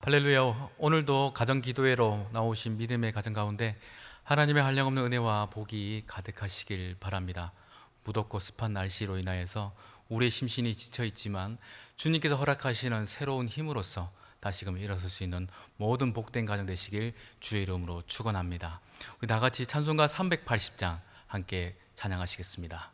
할렐루야. 오늘도 가정 기도회로 나오신 믿음의 가정 가운데 하나님의 한량없는 은혜와 복이 가득하시길 바랍니다. 무덥고 습한 날씨로 인하여서 우리의 심신이 지쳐 있지만 주님께서 허락하시는 새로운 힘으로써 다시금 일어설 수 있는 모든 복된 가정 되시길 주의 이름으로 축원합니다. 우리 다 같이 찬송가 380장 함께 찬양하시겠습니다.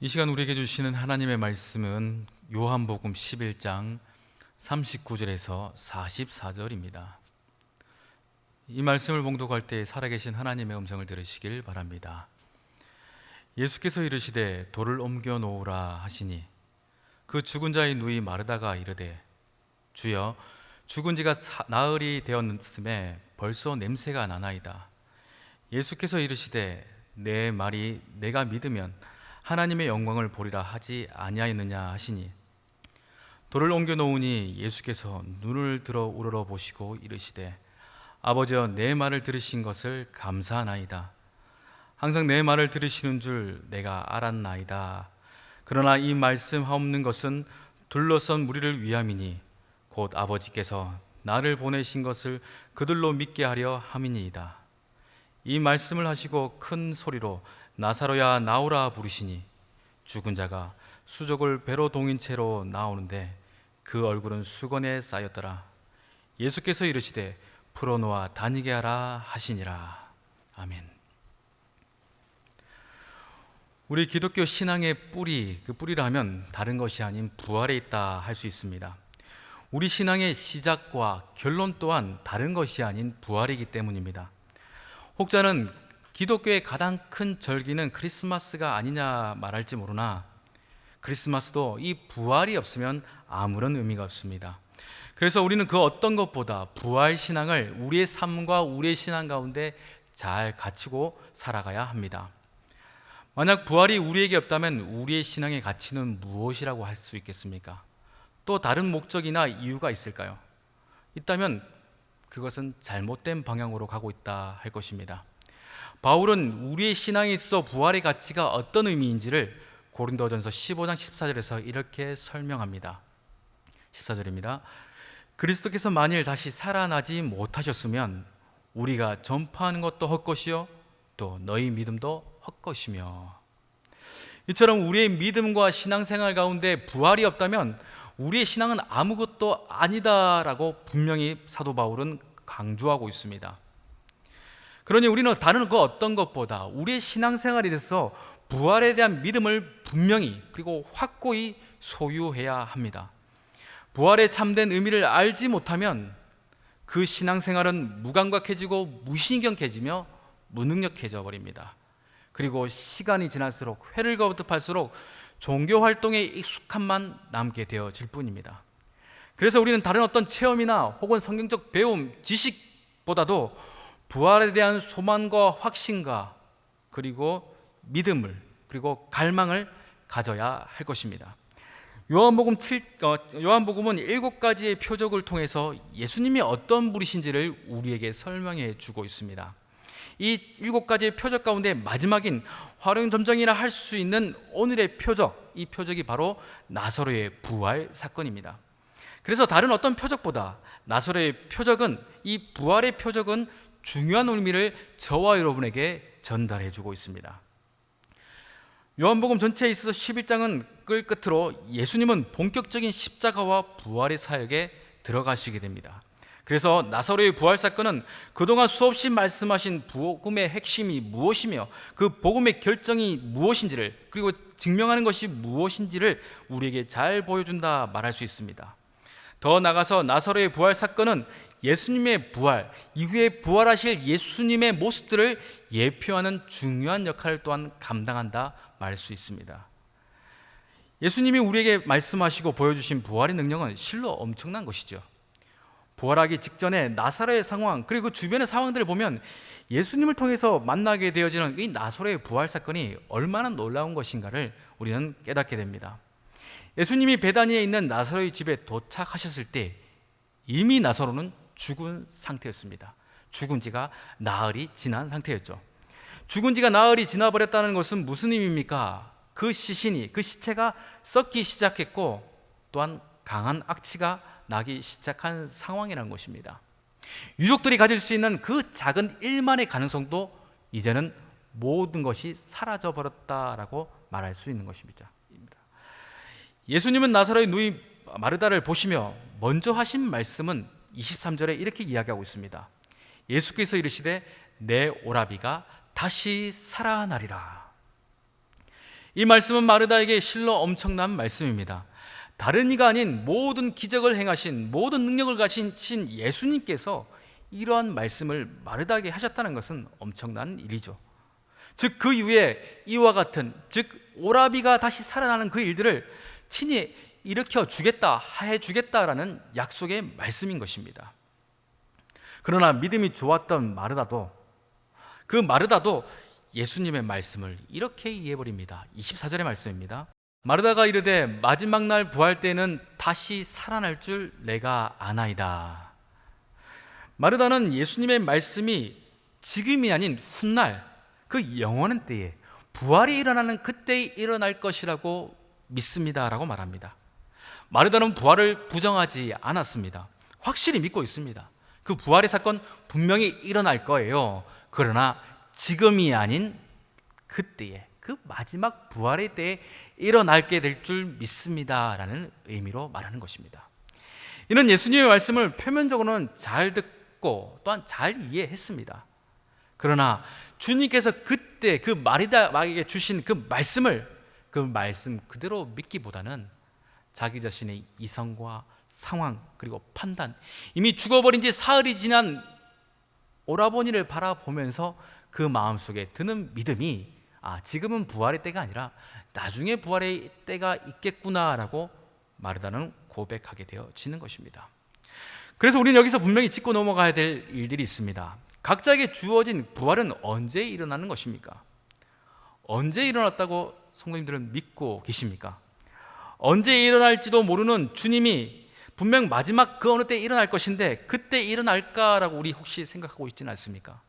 이 시간 우리에게 주시는 하나님의 말씀은 요한복음 11장 39절에서 44절입니다. 이 말씀을 봉독할 때 살아계신 하나님의 음성을 들으시길 바랍니다. 예수께서 이르시되 돌을 옮겨 놓으라 하시니 그 죽은 자의 누이 마르다가 이르되 주여 죽은 지가 나흘이 되었음에 벌써 냄새가 나나이다. 예수께서 이르시되 내 말이 내가 믿으면 하나님의 영광을 보리라 하지 아니하였느냐 하시니 돌을 옮겨 놓으니 예수께서 눈을 들어 우러러 보시고 이르시되 아버지여 내 말을 들으신 것을 감사하나이다. 항상 내 말을 들으시는 줄 내가 알았나이다. 그러나 이 말씀 하옵는 것은 둘러선 무리를 위함이니 곧 아버지께서 나를 보내신 것을 그들로 믿게 하려 함이니이다. 이 말씀을 하시고 큰 소리로 나사로야 나오라 부르시니 죽은 자가 수족을 배로 동인 채로 나오는데 그 얼굴은 수건에 쌓였더라. 예수께서 이르시되 풀어놓아 다니게 하라 하시니라. 아멘. 우리 기독교 신앙의 뿌리, 그 뿌리라 하면 다른 것이 아닌 부활에 있다 할 수 있습니다. 우리 신앙의 시작과 결론 또한 다른 것이 아닌 부활이기 때문입니다. 혹자는 기독교의 가장 큰 절기는 크리스마스가 아니냐 말할지 모르나 크리스마스도 이 부활이 없으면 아무런 의미가 없습니다. 그래서 우리는 그 어떤 것보다 부활 신앙을 우리의 삶과 우리의 신앙 가운데 잘 갖추고 살아가야 합니다. 만약 부활이 우리에게 없다면 우리의 신앙의 가치는 무엇이라고 할 수 있겠습니까? 또 다른 목적이나 이유가 있을까요? 있다면 그것은 잘못된 방향으로 가고 있다 할 것입니다. 바울은 우리의 신앙에 있어 부활의 가치가 어떤 의미인지를 고린도전서 15장 14절에서 이렇게 설명합니다. 14절입니다. 그리스도께서 만일 다시 살아나지 못하셨으면 우리가 전파하는 것도 헛것이요 또 너희 믿음도 헛것이며. 이처럼 우리의 믿음과 신앙생활 가운데 부활이 없다면 우리의 신앙은 아무것도 아니다라고 분명히 사도 바울은 강조하고 있습니다. 그러니 우리는 다른 그 어떤 것보다 우리의 신앙생활에 대해서 부활에 대한 믿음을 분명히 그리고 확고히 소유해야 합니다. 부활의 참된 의미를 알지 못하면 그 신앙생활은 무감각해지고 무신경해지며 무능력해져 버립니다. 그리고 시간이 지날수록 회를 거듭할수록 종교 활동에 익숙함만 남게 되어질 뿐입니다. 그래서 우리는 다른 어떤 체험이나 혹은 성경적 배움, 지식보다도 부활에 대한 소망과 확신과 그리고 믿음을 그리고 갈망을 가져야 할 것입니다. 요한복음은 7가지의 표적을 통해서 예수님이 어떤 분이신지를 우리에게 설명해 주고 있습니다. 이 7가지의 표적 가운데 마지막인 화룡점정이라 할 수 있는 오늘의 표적, 이 표적이 바로 나사로의 부활 사건입니다. 그래서 다른 어떤 표적보다 나사로의 표적은, 이 부활의 표적은 중요한 의미를 저와 여러분에게 전달해 주고 있습니다. 요한복음 전체에 있어서 11장은 끝으로 예수님은 본격적인 십자가와 부활의 사역에 들어가시게 됩니다. 그래서 나사로의 부활 사건은 그동안 수없이 말씀하신 복음의 핵심이 무엇이며 그 복음의 결정이 무엇인지를, 그리고 증명하는 것이 무엇인지를 우리에게 잘 보여준다 말할 수 있습니다. 더 나아가서 나사로의 부활 사건은 예수님의 부활 이후에 부활하실 예수님의 모습들을 예표하는 중요한 역할을 또한 감당한다 말할 수 있습니다. 예수님이 우리에게 말씀하시고 보여주신 부활의 능력은 실로 엄청난 것이죠. 부활하기 직전에 나사로의 상황 그리고 그 주변의 상황들을 보면 예수님을 통해서 만나게 되어지는 이 나사로의 부활 사건이 얼마나 놀라운 것인가를 우리는 깨닫게 됩니다. 예수님이 베다니에 있는 나사로의 집에 도착하셨을 때 이미 나사로는 죽은 상태였습니다. 죽은 지가 나흘이 지난 상태였죠. 죽은 지가 나흘이 지나버렸다는 것은 무슨 의미입니까? 그 시신이, 그 시체가 썩기 시작했고 또한 강한 악취가 나기 시작한 상황이라는 것입니다. 유족들이 가질 수 있는 그 작은 일만의 가능성도 이제는 모든 것이 사라져버렸다라고 말할 수 있는 것입니다. 예수님은 나사로의 누이 마르다를 보시며 먼저 하신 말씀은 23절에 이렇게 이야기하고 있습니다. 예수께서 이르시되 내 오라비가 다시 살아나리라. 이 말씀은 마르다에게 실로 엄청난 말씀입니다. 다른 이가 아닌 모든 기적을 행하신, 모든 능력을 가지신 예수님께서 이러한 말씀을 마르다에게 하셨다는 것은 엄청난 일이죠. 즉 그 이후에 이와 같은, 즉 오라비가 다시 살아나는 그 일들을 친히 일으켜 주겠다, 해 주겠다라는 약속의 말씀인 것입니다. 그러나 믿음이 좋았던 마르다도, 그 마르다도 예수님의 말씀을 이렇게 이해해버립니다. 24절의 말씀입니다. 마르다가 이르되 마지막 날 부활 때는 다시 살아날 줄 내가 아나이다. 마르다는 예수님의 말씀이 지금이 아닌 훗날, 그 영원한 때에 부활이 일어나는 그때에 일어날 것이라고 믿습니다라고 말합니다. 마르다는 부활을 부정하지 않았습니다. 확실히 믿고 있습니다. 그 부활의 사건 분명히 일어날 거예요. 그러나 지금이 아닌 그때에, 그 마지막 부활의 때에 일어나게 될 줄 믿습니다라는 의미로 말하는 것입니다. 이는 예수님의 말씀을 표면적으로는 잘 듣고 또한 잘 이해했습니다. 그러나 주님께서 그때 그 마르다에게 주신 그 말씀 그대로 믿기보다는 자기 자신의 이성과 상황 그리고 판단, 이미 죽어버린 지 사흘이 지난 오라버니를 바라보면서 그 마음속에 드는 믿음이, 지금은 부활의 때가 아니라 나중에 부활의 때가 있겠구나라고 마르다는 고백하게 되어지는 것입니다. 그래서 우리는 여기서 분명히 짚고 넘어가야 될 일들이 있습니다. 각자에게 주어진 부활은 언제 일어나는 것입니까? 언제 일어났다고 성도님들은 믿고 계십니까? 언제 일어날지도 모르는 주님이 분명 마지막 그 어느 때 일어날 것인데 그때 일어날까라고 우리 혹시 생각하고 있지는 않습니까?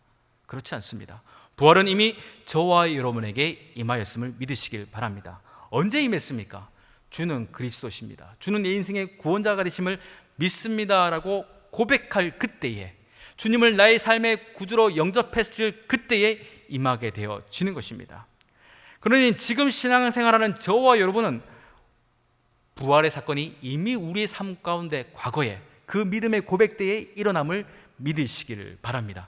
그렇지 않습니다. 부활은 이미 저와 여러분에게 임하였음을 믿으시길 바랍니다. 언제 임했습니까? 주는 그리스도십니다. 주는 내 인생의 구원자가 되심을 믿습니다라고 고백할 그때에, 주님을 나의 삶의 구주로 영접했을 그때에 임하게 되어지는 것입니다. 그러니 지금 신앙생활하는 저와 여러분은 부활의 사건이 이미 우리의 삶 가운데 과거에 그 믿음의 고백 때에 일어남을 믿으시기를 바랍니다.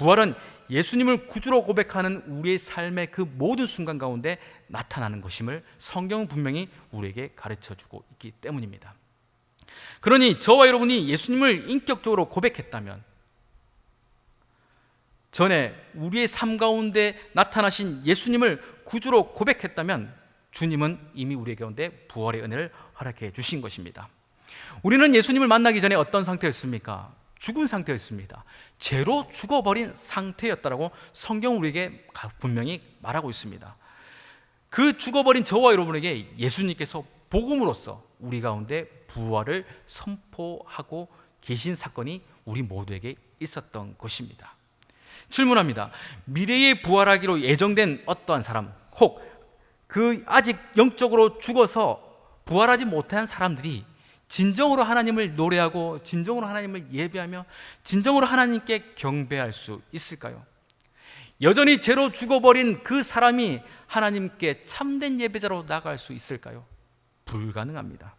부활은 예수님을 구주로 고백하는 우리의 삶의 그 모든 순간 가운데 나타나는 것임을 성경은 분명히 우리에게 가르쳐주고 있기 때문입니다. 그러니 저와 여러분이 예수님을 인격적으로 고백했다면, 전에 우리의 삶 가운데 나타나신 예수님을 구주로 고백했다면 주님은 이미 우리 가운데 부활의 은혜를 허락해 주신 것입니다. 우리는 예수님을 만나기 전에 어떤 상태였습니까? 죽은 상태였습니다. 죄로 죽어버린 상태였다라고 성경은 우리에게 분명히 말하고 있습니다. 그 죽어버린 저와 여러분에게 예수님께서 복음으로써 우리 가운데 부활을 선포하고 계신 사건이 우리 모두에게 있었던 것입니다. 질문합니다. 미래에 부활하기로 예정된 어떠한 사람, 혹 그 아직 영적으로 죽어서 부활하지 못한 사람들이 진정으로 하나님을 노래하고 진정으로 하나님을 예배하며 진정으로 하나님께 경배할 수 있을까요? 여전히 죄로 죽어버린 그 사람이 하나님께 참된 예배자로 나아갈 수 있을까요? 불가능합니다.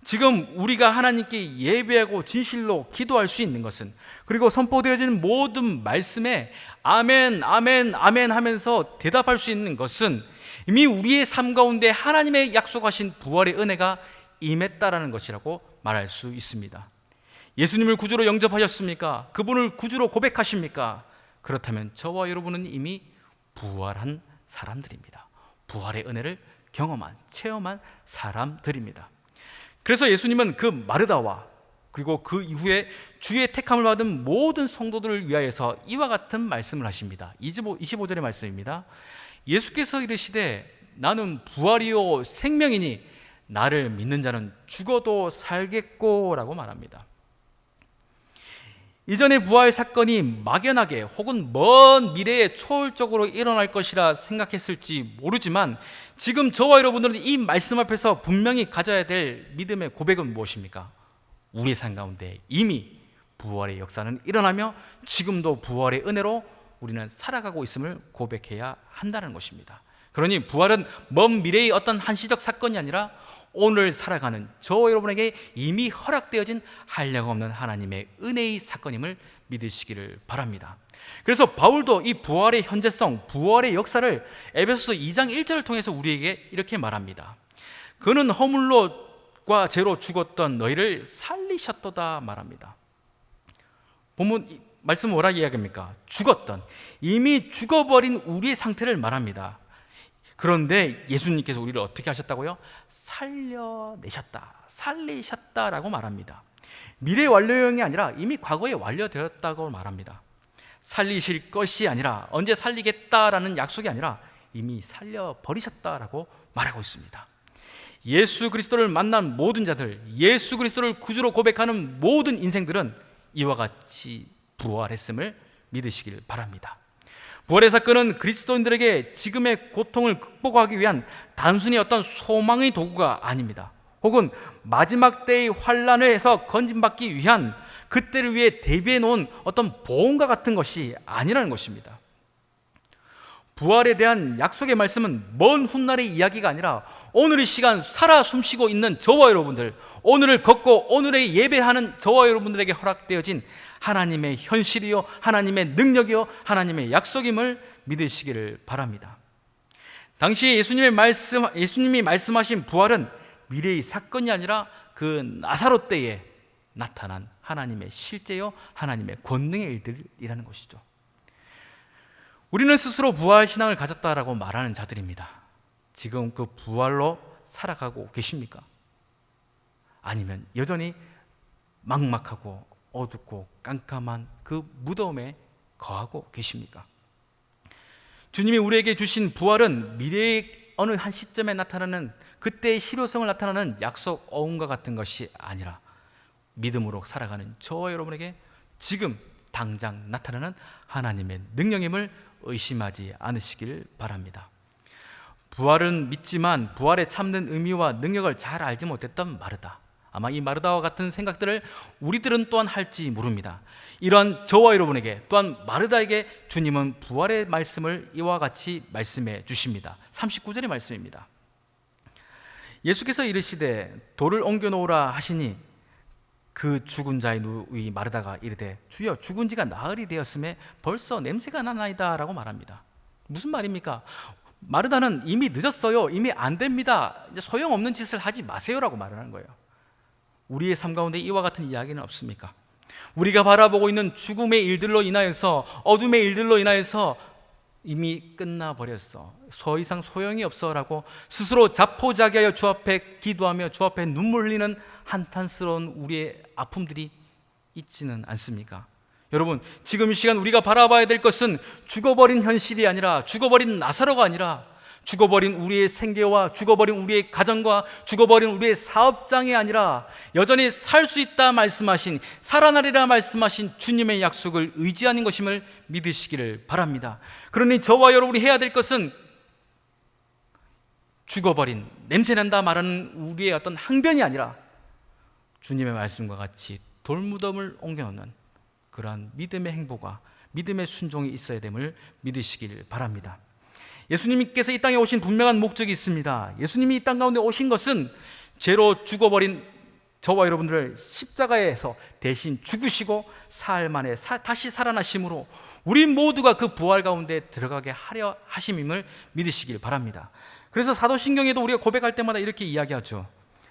지금 우리가 하나님께 예배하고 진실로 기도할 수 있는 것은, 그리고 선포되어진 모든 말씀에 아멘, 아멘, 아멘 하면서 대답할 수 있는 것은 이미 우리의 삶 가운데 하나님의 약속하신 부활의 은혜가 임했다라는 것이라고 말할 수 있습니다. 예수님을 구주로 영접하셨습니까? 그분을 구주로 고백하십니까? 그렇다면 저와 여러분은 이미 부활한 사람들입니다. 부활의 은혜를 경험한, 체험한 사람들입니다. 그래서 예수님은 그 마르다와 그리고 그 이후에 주의 택함을 받은 모든 성도들을 위하여서 이와 같은 말씀을 하십니다. 25절의 말씀입니다. 예수께서 이르시되 나는 부활이요 생명이니 나를 믿는 자는 죽어도 살겠고 라고 말합니다. 이전의 부활 사건이 막연하게 혹은 먼 미래에 초월적으로 일어날 것이라 생각했을지 모르지만, 지금 저와 여러분들은 이 말씀 앞에서 분명히 가져야 될 믿음의 고백은 무엇입니까? 우리의 삶 가운데 이미 부활의 역사는 일어나며 지금도 부활의 은혜로 우리는 살아가고 있음을 고백해야 한다는 것입니다. 그러니 부활은 먼 미래의 어떤 한시적 사건이 아니라 오늘 살아가는 저와 여러분에게 이미 허락되어진 한량없는 하나님의 은혜의 사건임을 믿으시기를 바랍니다. 그래서 바울도 이 부활의 현재성, 부활의 역사를 에베소서 2장 1절을 통해서 우리에게 이렇게 말합니다. 그는 허물과 죄로 죽었던 너희를 살리셨도다 말합니다. 본문 말씀은 뭐라 이야기합니까? 죽었던, 이미 죽어버린 우리의 상태를 말합니다. 그런데 예수님께서 우리를 어떻게 하셨다고요? 살려내셨다, 살리셨다라고 말합니다. 미래 완료형이 아니라 이미 과거에 완료되었다고 말합니다. 살리실 것이 아니라, 언제 살리겠다라는 약속이 아니라 이미 살려버리셨다라고 말하고 있습니다. 예수 그리스도를 만난 모든 자들, 예수 그리스도를 구주로 고백하는 모든 인생들은 이와 같이 부활했음을 믿으시길 바랍니다. 부활의 사건은 그리스도인들에게 지금의 고통을 극복하기 위한 단순히 어떤 소망의 도구가 아닙니다. 혹은 마지막 때의 환난에서 건진받기 위한, 그때를 위해 대비해 놓은 어떤 보험과 같은 것이 아니라는 것입니다. 부활에 대한 약속의 말씀은 먼 훗날의 이야기가 아니라 오늘 이 시간 살아 숨쉬고 있는 저와 여러분들, 오늘을 걷고 오늘의 예배하는 저와 여러분들에게 허락되어진 하나님의 현실이요, 하나님의 능력이요, 하나님의 약속임을 믿으시기를 바랍니다. 당시에 예수님이 말씀하신 부활은 미래의 사건이 아니라 그 나사로 때에 나타난 하나님의 실제요, 하나님의 권능의 일들이라는 것이죠. 우리는 스스로 부활 신앙을 가졌다라고 말하는 자들입니다. 지금 그 부활로 살아가고 계십니까? 아니면 여전히 막막하고 어둡고 깜깜한 그 무덤에 거하고 계십니까? 주님이 우리에게 주신 부활은 미래의 어느 한 시점에 나타나는, 그때의 실효성을 나타나는 약속 어음과 같은 것이 아니라 믿음으로 살아가는 저와 여러분에게 지금 당장 나타나는 하나님의 능력임을 의심하지 않으시길 바랍니다. 부활은 믿지만 부활의 참된 의미와 능력을 잘 알지 못했던 마르다, 아마 이 마르다와 같은 생각들을 우리들은 또한 할지 모릅니다. 이러한 저와 여러분에게, 또한 마르다에게 주님은 부활의 말씀을 이와 같이 말씀해 주십니다. 39절의 말씀입니다. 예수께서 이르시되 돌을 옮겨 놓으라 하시니 그 죽은 자의 누이 마르다가 이르되 주여 죽은 지가 나흘이 되었음에 벌써 냄새가 나나이다 라고 말합니다. 무슨 말입니까? 마르다는 이미 늦었어요, 이미 안 됩니다, 이제 소용없는 짓을 하지 마세요라고 말을 하는 거예요. 우리의 삶 가운데 이와 같은 이야기는 없습니까? 우리가 바라보고 있는 죽음의 일들로 인하여서, 어둠의 일들로 인하여서 이미 끝나버렸어, 더 이상 소용이 없어 라고 스스로 자포자기하여 주 앞에 기도하며 주 앞에 눈물 흘리는 한탄스러운 우리의 아픔들이 있지는 않습니까? 여러분, 지금 이 시간 우리가 바라봐야 될 것은 죽어버린 현실이 아니라, 죽어버린 나사로가 아니라, 죽어버린 우리의 생계와 죽어버린 우리의 가정과 죽어버린 우리의 사업장이 아니라 여전히 살 수 있다 말씀하신, 살아나리라 말씀하신 주님의 약속을 의지하는 것임을 믿으시기를 바랍니다. 그러니 저와 여러분이 해야 될 것은 죽어버린, 냄새난다 말하는 우리의 어떤 항변이 아니라 주님의 말씀과 같이 돌무덤을 옮겨놓는 그러한 믿음의 행보가, 믿음의 순종이 있어야 됨을 믿으시길 바랍니다. 예수님께서 이 땅에 오신 분명한 목적이 있습니다. 예수님이 이 땅 가운데 오신 것은 죄로 죽어버린 저와 여러분들을 십자가에서 대신 죽으시고 사흘 만에 다시 살아나심으로 우리 모두가 그 부활 가운데 들어가게 하려 하심임을 믿으시길 바랍니다. 그래서 사도신경에도 우리가 고백할 때마다 이렇게 이야기하죠.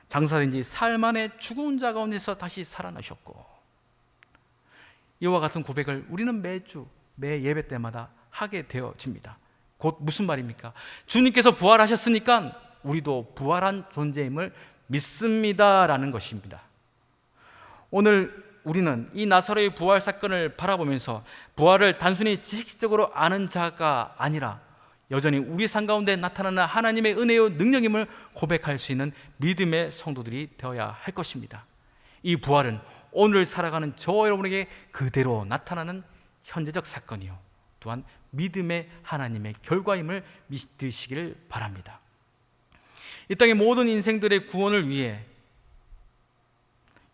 장사된 지 사흘 만에 죽은 자 가운데서 다시 살아나셨고, 이와 같은 고백을 우리는 매주 매 예배 때마다 하게 되어집니다. 곧 무슨 말입니까? 주님께서 부활하셨으니까 우리도 부활한 존재임을 믿습니다라는 것입니다. 오늘 우리는 이 나사로의 부활 사건을 바라보면서 부활을 단순히 지식적으로 아는 자가 아니라 여전히 우리 삶 가운데 나타나는 하나님의 은혜의 능력임을 고백할 수 있는 믿음의 성도들이 되어야 할 것입니다. 이 부활은 오늘 살아가는 저와 여러분에게 그대로 나타나는 현재적 사건이요, 또한 믿음의 하나님의 결과임을 믿으시기를 바랍니다. 이 땅의 모든 인생들의 구원을 위해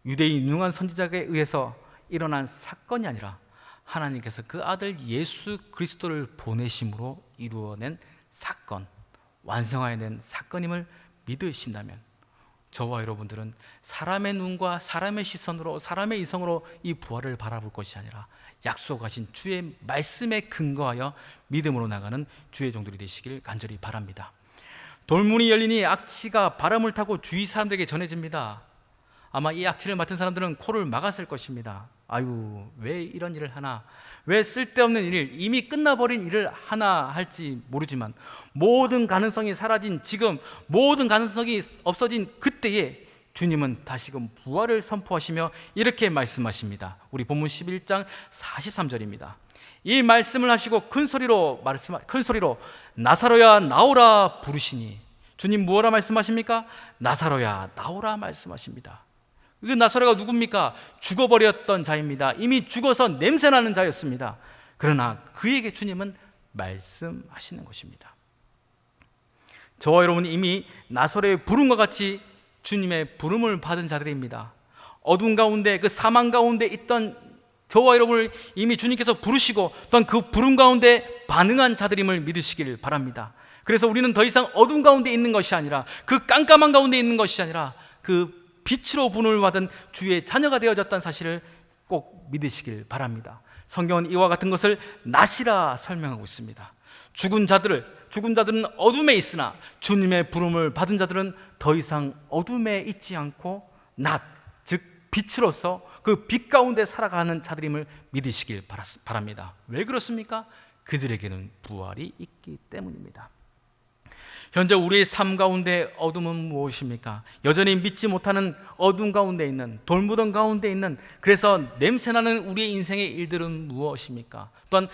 유대인 유능한 선지자에 의해서 일어난 사건이 아니라 하나님께서 그 아들 예수 그리스도를 보내심으로 이루어낸 사건, 완성하여낸 사건임을 믿으신다면 저와 여러분들은 사람의 눈과 사람의 시선으로, 사람의 이성으로 이 부활을 바라볼 것이 아니라 약속하신 주의 말씀에 근거하여 믿음으로 나가는 주의 종들이 되시길 간절히 바랍니다. 돌문이 열리니 악취가 바람을 타고 주위 사람들에게 전해집니다. 아마 이 악취를 맡은 사람들은 코를 막았을 것입니다. 아유, 왜 이런 일을 하나, 왜 쓸데없는 일을, 이미 끝나버린 일을 하나 할지 모르지만 모든 가능성이 사라진 지금, 모든 가능성이 없어진 그때에 주님은 다시금 부활을 선포하시며 이렇게 말씀하십니다. 우리 본문 11장 43절입니다. 이 말씀을 하시고 큰 소리로 나사로야 나오라 부르시니, 주님 뭐라 말씀하십니까? 나사로야 나오라 말씀하십니다. 그 나사로가 누굽니까? 죽어버렸던 자입니다. 이미 죽어서 냄새나는 자였습니다. 그러나 그에게 주님은 말씀하시는 것입니다. 저와 여러분은 이미 나사로의 부름과 같이 주님의 부름을 받은 자들입니다. 어둠 가운데, 그 사망 가운데 있던 저와 여러분을 이미 주님께서 부르시고 또한 그 부름 가운데 반응한 자들임을 믿으시길 바랍니다. 그래서 우리는 더 이상 어둠 가운데 있는 것이 아니라, 그 깜깜한 가운데 있는 것이 아니라 그 빛으로 부름을 받은 주의 자녀가 되어졌다는 사실을 꼭 믿으시길 바랍니다. 성경은 이와 같은 것을 낫이라 설명하고 있습니다. 죽은 자들은 어둠에 있으나 주님의 부름을 받은 자들은 더 이상 어둠에 있지 않고 낫, 즉 빛으로서 그 빛 가운데 살아가는 자들임을 믿으시길 바랍니다. 왜 그렇습니까? 그들에게는 부활이 있기 때문입니다. 현재 우리의 삶 가운데 어둠은 무엇입니까? 여전히 믿지 못하는 어둠 가운데 있는, 돌무덤 가운데 있는, 그래서 냄새나는 우리의 인생의 일들은 무엇입니까? 또한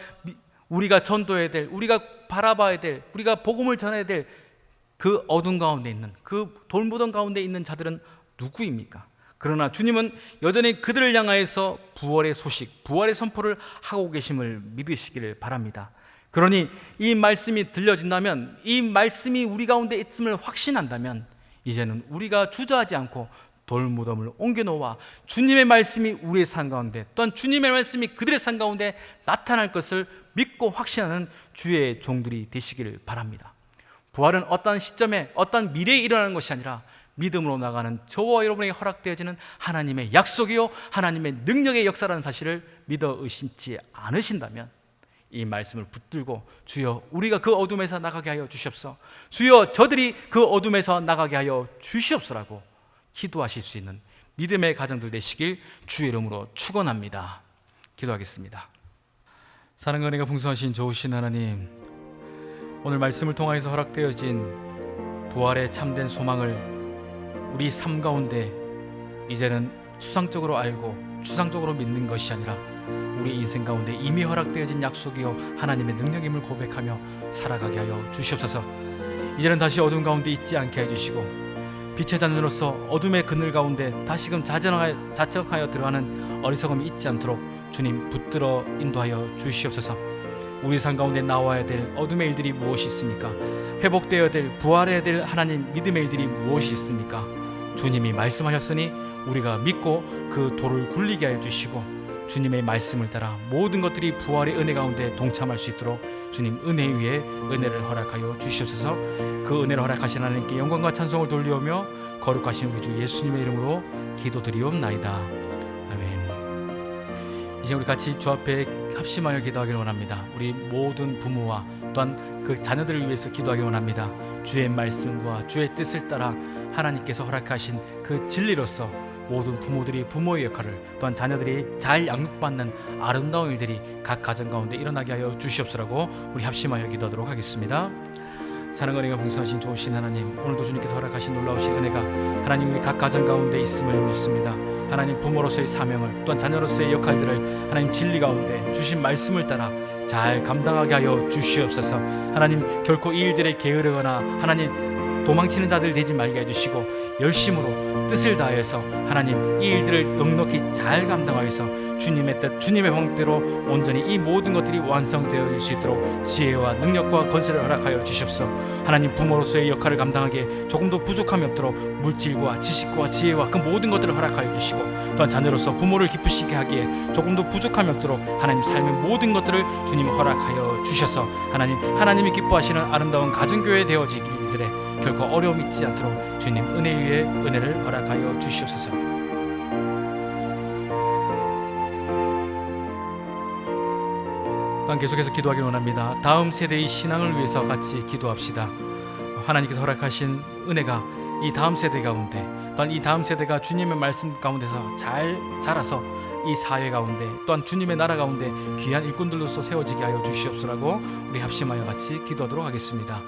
우리가 전도해야 될, 우리가 바라봐야 될, 우리가 복음을 전해야 될 그 어둠 가운데 있는, 그 돌무덤 가운데 있는 자들은 누구입니까? 그러나 주님은 여전히 그들을 향하여서 부활의 소식, 부활의 선포를 하고 계심을 믿으시기를 바랍니다. 그러니 이 말씀이 들려진다면, 이 말씀이 우리 가운데 있음을 확신한다면 이제는 우리가 주저하지 않고 돌무덤을 옮겨놓아 주님의 말씀이 우리의 삶 가운데, 또한 주님의 말씀이 그들의 삶 가운데 나타날 것을 믿고 확신하는 주의 종들이 되시기를 바랍니다. 부활은 어떤 시점에, 어떤 미래에 일어나는 것이 아니라 믿음으로 나가는 저와 여러분에게 허락되어지는 하나님의 약속이요 하나님의 능력의 역사라는 사실을 믿어 의심치 않으신다면 이 말씀을 붙들고 주여 우리가 그 어둠에서 나가게 하여 주시옵소서, 주여 저들이 그 어둠에서 나가게 하여 주시옵소서라고 기도하실 수 있는 믿음의 가정들 되시길 주의 이름으로 축원합니다. 기도하겠습니다. 사랑과 은혜가 풍성하신 좋으신 하나님, 오늘 말씀을 통하여서 허락되어진 부활의 참된 소망을 우리 삶 가운데 이제는 추상적으로 알고 추상적으로 믿는 것이 아니라 우리 인생 가운데 이미 허락되어진 약속이요 하나님의 능력임을 고백하며 살아가게 하여 주시옵소서. 이제는 다시 어둠 가운데 있지 않게 해주시고 빛의 자녀로서 어둠의 그늘 가운데 다시금 자청하여 들어가는 어리석음이 있지 않도록 주님 붙들어 인도하여 주시옵소서. 우리 삶 가운데 나와야 될 어둠의 일들이 무엇이 있습니까? 회복되어야 될 부활해야 될 하나님 믿음의 일들이 무엇이 있습니까? 주님이 말씀하셨으니 우리가 믿고 그 돌을 굴리게 하여 주시고 주님의 말씀을 따라 모든 것들이 부활의 은혜 가운데 동참할 수 있도록 주님 은혜 위에 은혜를 허락하여 주시옵소서. 그 은혜를 허락하신 하나님께 영광과 찬송을 돌리오며 거룩하신 우리 주 예수님의 이름으로 기도드리옵나이다. 아멘. 이제 우리 같이 주 앞에 합심하여 기도하기를 원합니다. 우리 모든 부모와 또한 그 자녀들을 위해서 기도하기를 원합니다. 주의 말씀과 주의 뜻을 따라 하나님께서 허락하신 그 진리로서 모든 부모들이 부모의 역할을 또한 자녀들이 잘 양육받는 아름다운 일들이 각 가정 가운데 일어나게 하여 주시옵소서라고 우리 합심하여 기도하도록 하겠습니다. 사랑과 은혜가 풍성하신 좋으신 하나님, 오늘도 주님께서 허락하신 놀라우신 은혜가 하나님 우리 각 가정 가운데 있음을 믿습니다. 하나님 부모로서의 사명을 또한 자녀로서의 역할들을 하나님 진리 가운데 주신 말씀을 따라 잘 감당하게 하여 주시옵소서. 하나님 결코 이 일들에 게으르거나 하나님 도망치는 자들 되지 말게 해주시고 열심으로 뜻을 다해서 하나님 이 일들을 넉넉히 잘 감당하여서 주님의 뜻 주님의 방법대로 온전히 이 모든 것들이 완성되어질 수 있도록 지혜와 능력과 건설을 허락하여 주시옵소서. 하나님 부모로서의 역할을 감당하기에 조금도 부족함이 없도록 물질과 지식과 지혜와 그 모든 것들을 허락하여 주시고 또한 자녀로서 부모를 기쁘시게 하기에 조금도 부족함이 없도록 하나님 삶의 모든 것들을 주님 허락하여 주셔서 하나님이 기뻐하시는 아름다운 가정교회 되어지기를 결코 어려움 있지 않도록 주님 은혜 위에 은혜를 허락하여 주시옵소서. 또한 계속해서 기도하기를 원합니다. 다음 세대의 신앙을 위해서 같이 기도합시다. 하나님께서 허락하신 은혜가 이 다음 세대 가운데 또한 이 다음 세대가 주님의 말씀 가운데서 잘 자라서 이 사회 가운데 또한 주님의 나라 가운데 귀한 일꾼들로서 세워지게 하여 주시옵소서라고 우리 합심하여 같이 기도하도록 하겠습니다.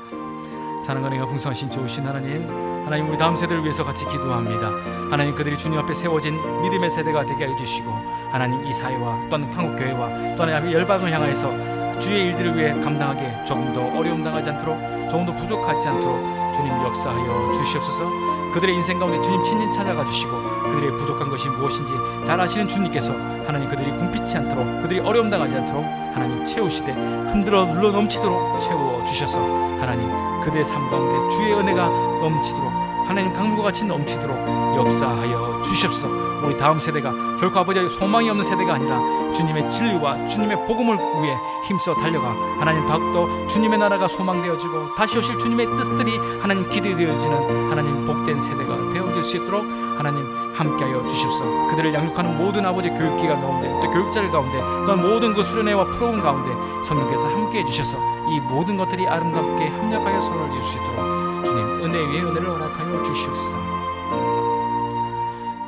사랑과 은혜가 풍성하신 좋으신 하나님 우리 다음 세대를 위해서 같이 기도합니다. 하나님 그들이 주님 앞에 세워진 믿음의 세대가 되게 해주시고 하나님 이 사회와 또한 한국교회와 또한 열방을 향하여서 주의 일들을 위해 감당하기에 조금 더 어려움 당하지 않도록 조금 더 부족하지 않도록 주님 역사하여 주시옵소서. 그들의 인생 가운데 주님 친히 찾아가 주시고 그들의 부족한 것이 무엇인지 잘 아시는 주님께서 하나님 그들이 궁핍치 않도록 그들이 어려움 당하지 않도록 하나님 채우시되 흔들어 눌러 넘치도록 채워 주셔서 하나님 그들의 삶 가운데 주의 은혜가 넘치도록 하나님 강물과 같이 넘치도록 역사하여 주시옵소서. 우리 다음 세대가 결코 아버지의 소망이 없는 세대가 아니라 주님의 진리와 주님의 복음을 위해 힘써 달려가 하나님 더욱더 주님의 나라가 소망되어지고 다시 오실 주님의 뜻들이 하나님 기대되어지는 하나님 복된 세대가 되어질 수 있도록 하나님 함께하여 주십시오. 그들을 양육하는 모든 아버지 교육기관 가운데 또 교육자들 가운데 또한 모든 그 수련회와 프로그램 가운데 성령께서 함께해 주셔서 이 모든 것들이 아름답게 합력하여 선을 이룰 수 있도록 주님 은혜 위에 은혜를 허락하여 주시옵소서.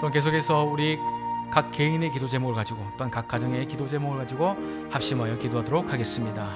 또 계속해서 우리 각 개인의 기도 제목을 가지고 또한 각 가정의 기도 제목을 가지고 합심하여 기도하도록 하겠습니다.